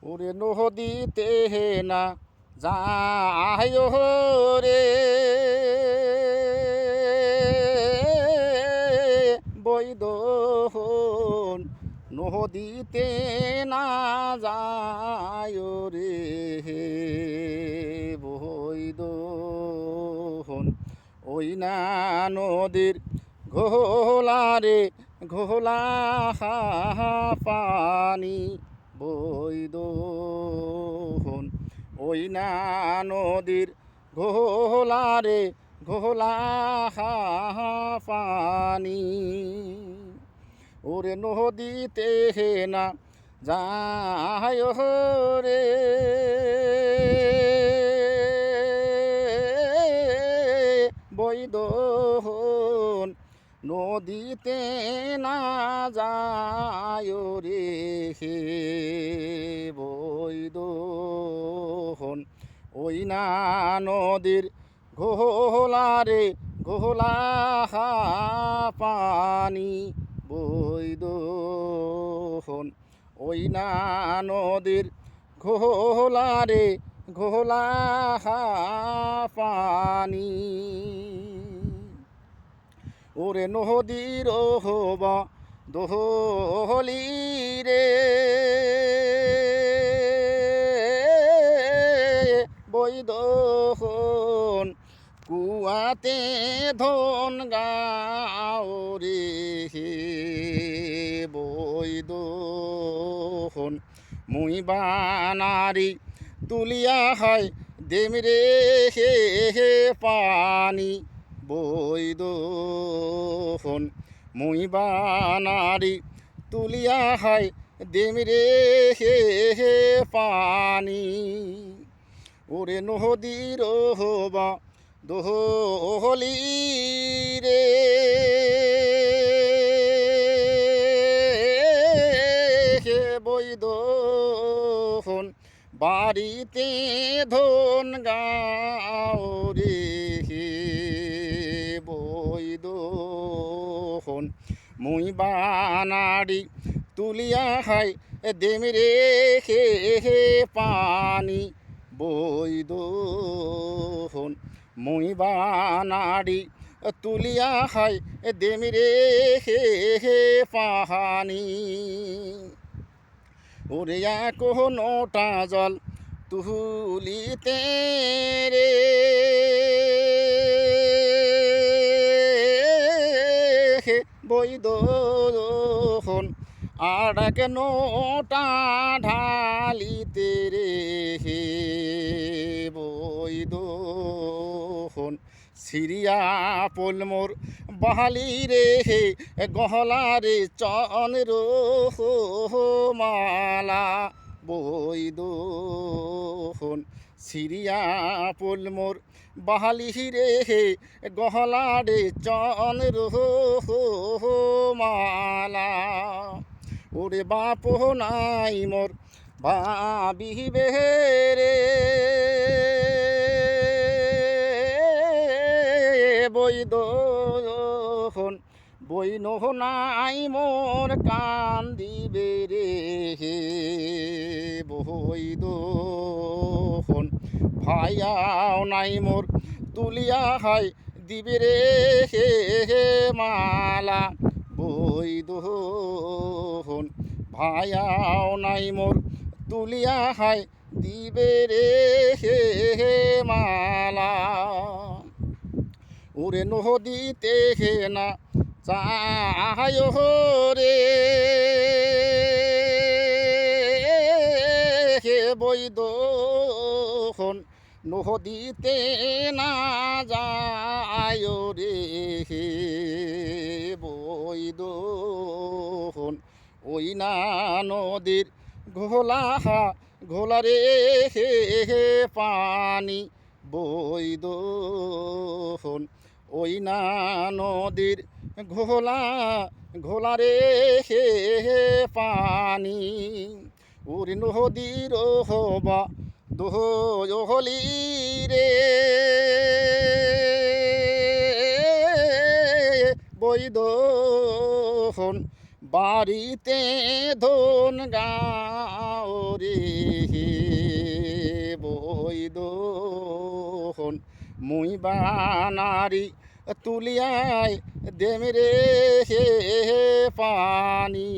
ওরে নদীতে না যায় রে বৈদ নদীতে না যায় রে বৈদ ওই না নদীর ঘোলা রে ঘোলা পানি বৈদ ওই না নদীর ঘোলা রে ঘোলা পানি ওরে নদীতে না যায় রে বৈদ নদীতে না যায় রে বৈদ ওই না নদীর ঘোলা রে ঘোলা পানি বৈদ ওই না নদীর ঘোলা রে ঘোলা পানি ওরে নদীর হবা দোহলি রে বৈদ কুয়াতে ধন গাও রে বৈদ মুই বানারি তুলিয়া হয় দেমরে হে পানি বৈদ মুই বানারি তুলিয়া হয় দেমরে হে পানি ওরে নদীর হবা দোহলি রে হে বৈদ বাড়িতে ধন গাও রে বৈদ মুই বানাড়ি তুলিয়া হাই দেমরে হে পানি বৈদ মুই বানাড়ি তুলিয়া হাই দেমরে হে পানি ওরে কোনোটা জল তুলিতে রে বৈদ আর নোটা ঢালিতে রে বৈদ সিরিয়া পলমোর বাহালি রে গহলা রে চন্দ্র মালা বৈদ সিরিয়া পলমোর বাহালি রে গহলা রে চন্দ্র মালা ওরে বাপ নাই মোর ভাবিবে রে বৈদ বই নাই মোর কান্দিবে রে বৈদ ভাইয়াও নাই মোর তুলিয়া হাই দিবে রে মালা বৈদ ভাইয়াও নাই মোর তুলিয়া হাই দিবে রে মালা ওরে নদীতে না যায় রে বৈদ নদীতে না যায় রে বৈদ ওই না নদীর ঘোলা ঘোলা রে পানি বৈদ ওই না নদীর ঘোলা ঘোলা রে পানি ওর নদীর হবা দোহলি রে বৈদ বাড়িতে ধন গাও রে বৈদন মুই বানারি তুলিয়ায় দেমরে হে পানি